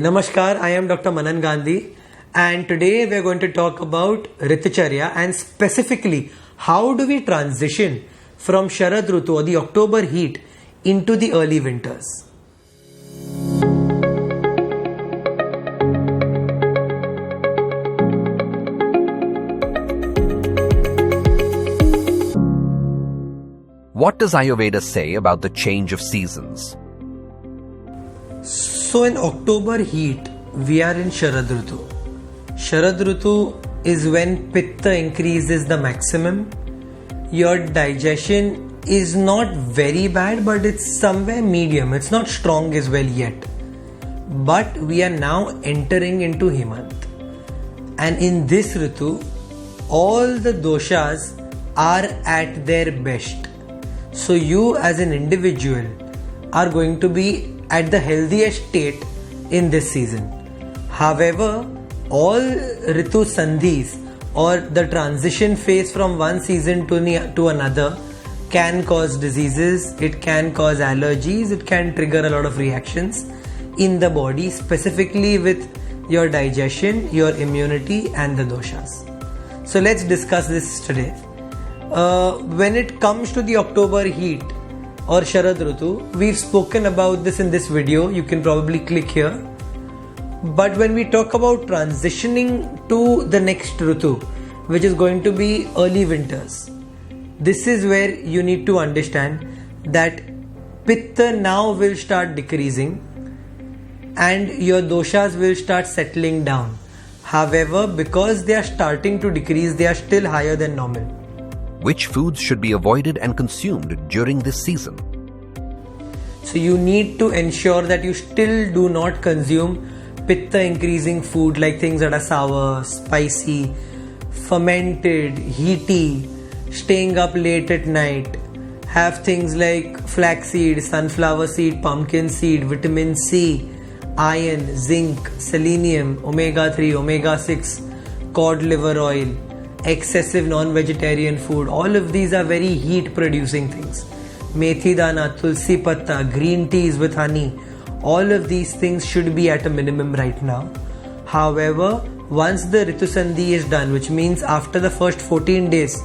Namaskar, I am Dr. Manaan Gandhi and today we are going to talk about Ritucharya and specifically how do we transition from Sharad Ritu or the October heat into the early winters. What does Ayurveda say about the change of seasons? So in October heat, we are in Sharad Ritu. Sharad Ritu is when Pitta increases the maximum. Your digestion is not very bad, but it's somewhere medium. It's not strong as well yet. But we are now entering into Hemant. And in this Ritu, all the doshas are at their best. So you as an individual are going to be at the healthiest state in this season. However, all Ritu Sandhis or the transition phase from one season to another can cause diseases, it can cause allergies, it can trigger a lot of reactions in the body, specifically with your digestion, your immunity and the doshas. So let's discuss this today. When it comes to the October heat or Sharad Ritu, we've spoken about this in this video. You can probably click here. But when we talk about transitioning to the next Ritu, which is going to be early winters, this is where you need to understand that Pitta now will start decreasing and your doshas will start settling down. However, because they are starting to decrease, they are still higher than normal. Which foods should be avoided and consumed during this season? So you need to ensure that you still do not consume Pitta increasing food like things that are sour, spicy, fermented, heaty, staying up late at night. Have things like flaxseed, sunflower seed, pumpkin seed, vitamin C, iron, zinc, selenium, omega-3, omega-6, cod liver oil, excessive non-vegetarian food. All of these are very heat producing things. Methi dana, tulsi patta, green teas with honey, all of these things should be at a minimum right now. However, once the Ritu Sandhi is done, which means after the first 14 days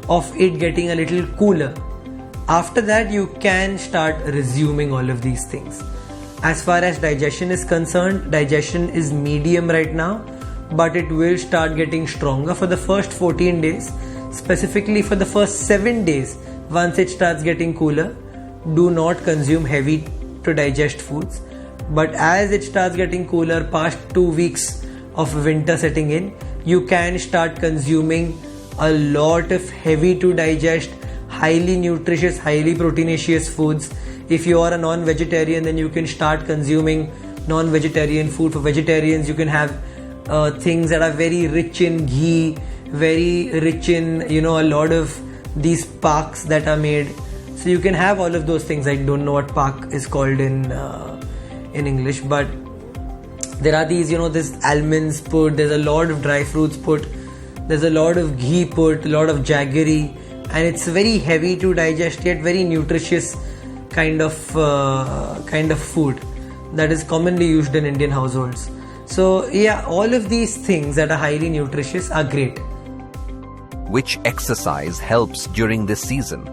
of it getting a little cooler, after that you can start resuming all of these things. As far as digestion is concerned, digestion is medium right now, but it will start getting stronger for the first 14 days. Specifically for the first 7 days, once it starts getting cooler, do not consume heavy to digest foods. But as it starts getting cooler, past 2 weeks of winter setting in, you can start consuming a lot of heavy to digest, highly nutritious, highly proteinaceous foods. If you are a non-vegetarian, then you can start consuming non-vegetarian food. For vegetarians, you can have things that are very rich in ghee, very rich in a lot of these paks that are made. So you can have all of those things. I don't know what pak is called in English, but there are these this almonds put, there's a lot of dry fruits put, there's a lot of ghee put, a lot of jaggery, and it's very heavy to digest yet very nutritious kind of food that is commonly used in Indian households. So yeah, all of these things that are highly nutritious are great. Which exercise helps during this season?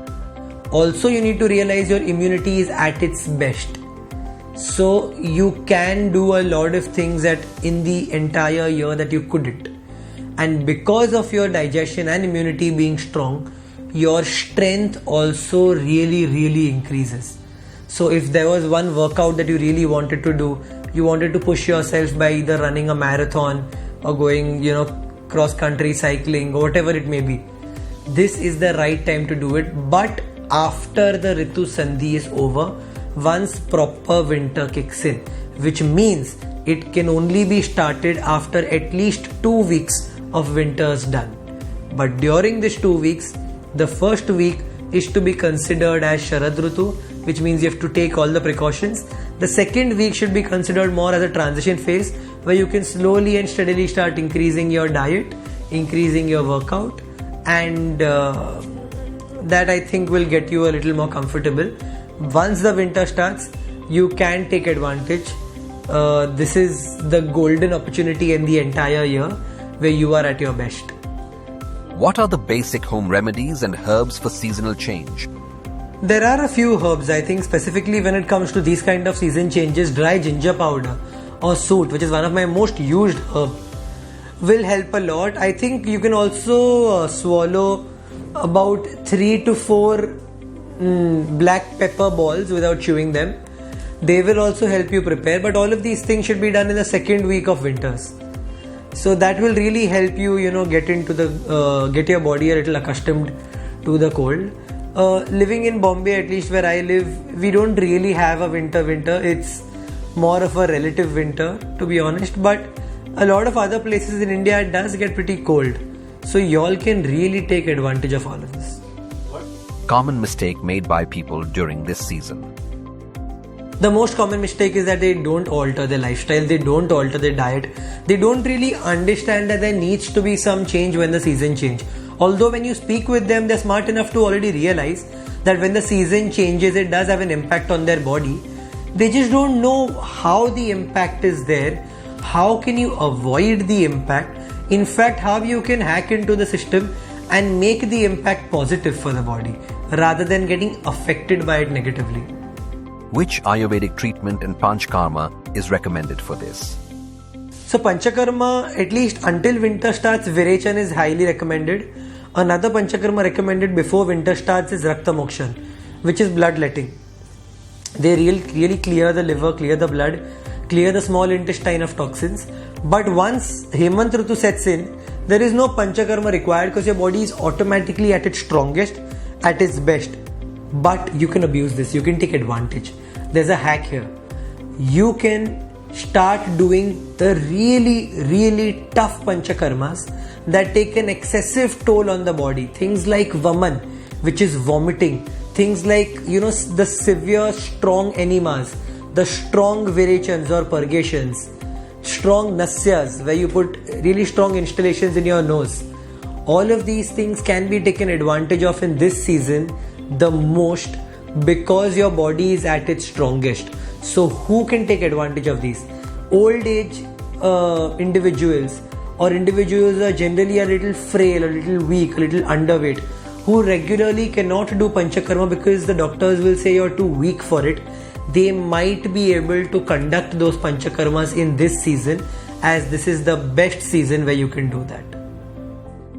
Also, you need to realize your immunity is at its best. So you can do a lot of things that in the entire year that you couldn't. And because of your digestion and immunity being strong, your strength also really increases. So if there was one workout that you really wanted to do, you wanted to push yourself by either running a marathon or going, cross country cycling or whatever it may be, this is the right time to do it. But after the Ritu Sandhi is over, once proper winter kicks in, which means it can only be started after at least 2 weeks of winters done. But during this 2 weeks, the first week is to be considered as Sharad Ritu, which means you have to take all the precautions. The second week should be considered more as a transition phase where you can slowly and steadily start increasing your diet, increasing your workout, and that I think will get you a little more comfortable. Once the winter starts, you can take advantage. this is the golden opportunity in the entire year where you are at your best. What are the basic home remedies and herbs for seasonal change? There are a few herbs. I think specifically when it comes to these kind of season changes, dry ginger powder or soot, which is one of my most used herb, will help a lot. I think you can also swallow about 3 to 4 black pepper balls without chewing them. They will also help you prepare, but all of these things should be done in the second week of winters. So that will really help you, get your body a little accustomed to the cold. Living in Bombay, at least where I live, we don't really have a winter. It's more of a relative winter, to be honest. But a lot of other places in India, it does get pretty cold. So y'all can really take advantage of all of this. Common mistake made by people during this season. The most common mistake is that they don't alter their lifestyle, they don't alter their diet, they don't really understand that there needs to be some change when the season change. Although when you speak with them, they're smart enough to already realize that when the season changes, it does have an impact on their body. They just don't know how the impact is there, how can you avoid the impact, in fact how you can hack into the system and make the impact positive for the body rather than getting affected by it negatively. Which Ayurvedic treatment and Panchakarma is recommended for this? So Panchakarma, at least until winter starts, Virechan is highly recommended. Another Panchakarma recommended before winter starts is Rakta Mokshan, which is bloodletting. They really clear the liver, clear the blood, clear the small intestine of toxins. But once Hemant Ritu sets in, there is no Panchakarma required because your body is automatically at its strongest, at its best. But you can abuse this, you can take advantage. There's a hack here. You can start doing the really tough Panchakarmas that take an excessive toll on the body. Things like Vaman, which is vomiting. Things like, the severe strong enemas, the strong Virechans or purgations, strong Nasyas, where you put really strong installations in your nose. All of these things can be taken advantage of in this season the most because your body is at its strongest. So who can take advantage of these? Old age individuals or individuals who are generally a little frail, a little weak, a little underweight, who regularly cannot do Panchakarma because the doctors will say you're too weak for it. They might be able to conduct those Panchakarmas in this season, as this is the best season where you can do that.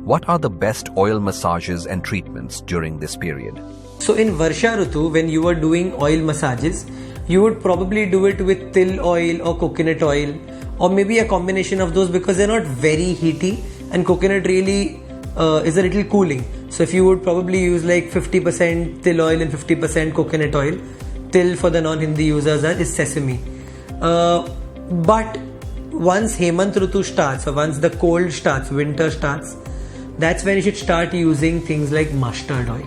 What are the best oil massages and treatments during this period? So in Varsha Ritu, when you are doing oil massages, you would probably do it with til oil or coconut oil, or maybe a combination of those because they're not very heaty and coconut really is a little cooling. So if you would probably use like 50% til oil and 50% coconut oil. Til for the non-Hindi users is sesame. But once Hemant Ritu starts, or once the cold starts, winter starts, that's when you should start using things like mustard oil,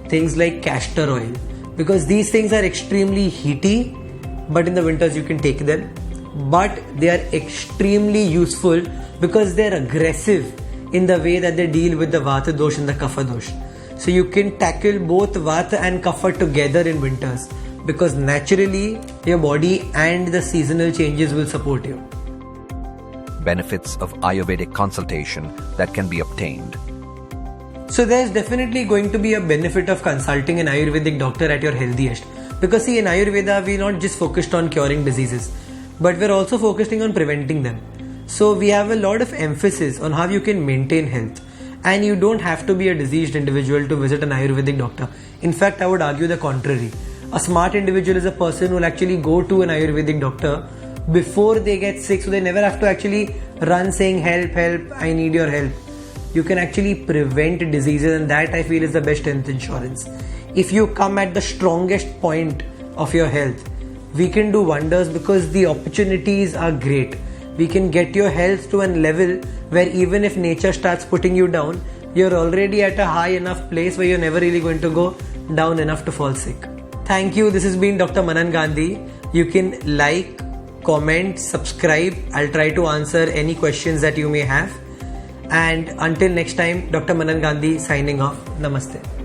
things like castor oil, because these things are extremely heaty, but in the winters you can take them. But they are extremely useful because they are aggressive in the way that they deal with the Vata dosh and the Kapha dosh. So you can tackle both Vata and Kapha together in winters because naturally your body and the seasonal changes will support you. Benefits of Ayurvedic consultation that can be obtained. So there's definitely going to be a benefit of consulting an Ayurvedic doctor at your healthiest. Because see, in Ayurveda, we're not just focused on curing diseases, but we're also focusing on preventing them. So we have a lot of emphasis on how you can maintain health. And you don't have to be a diseased individual to visit an Ayurvedic doctor. In fact, I would argue the contrary. A smart individual is a person who will actually go to an Ayurvedic doctor before they get sick, so they never have to actually run saying help, I need your help. You can actually prevent diseases, and that I feel is the best health insurance. If you come at the strongest point of your health, we can do wonders because the opportunities are great. We can get your health to a level where even if nature starts putting you down, you're already at a high enough place where you're never really going to go down enough to fall sick. Thank you. This has been Dr. Manaan Gandhi. You can like, comment, subscribe. I'll try to answer any questions that you may have. And until next time, Dr. Manaan Gandhi signing off. Namaste.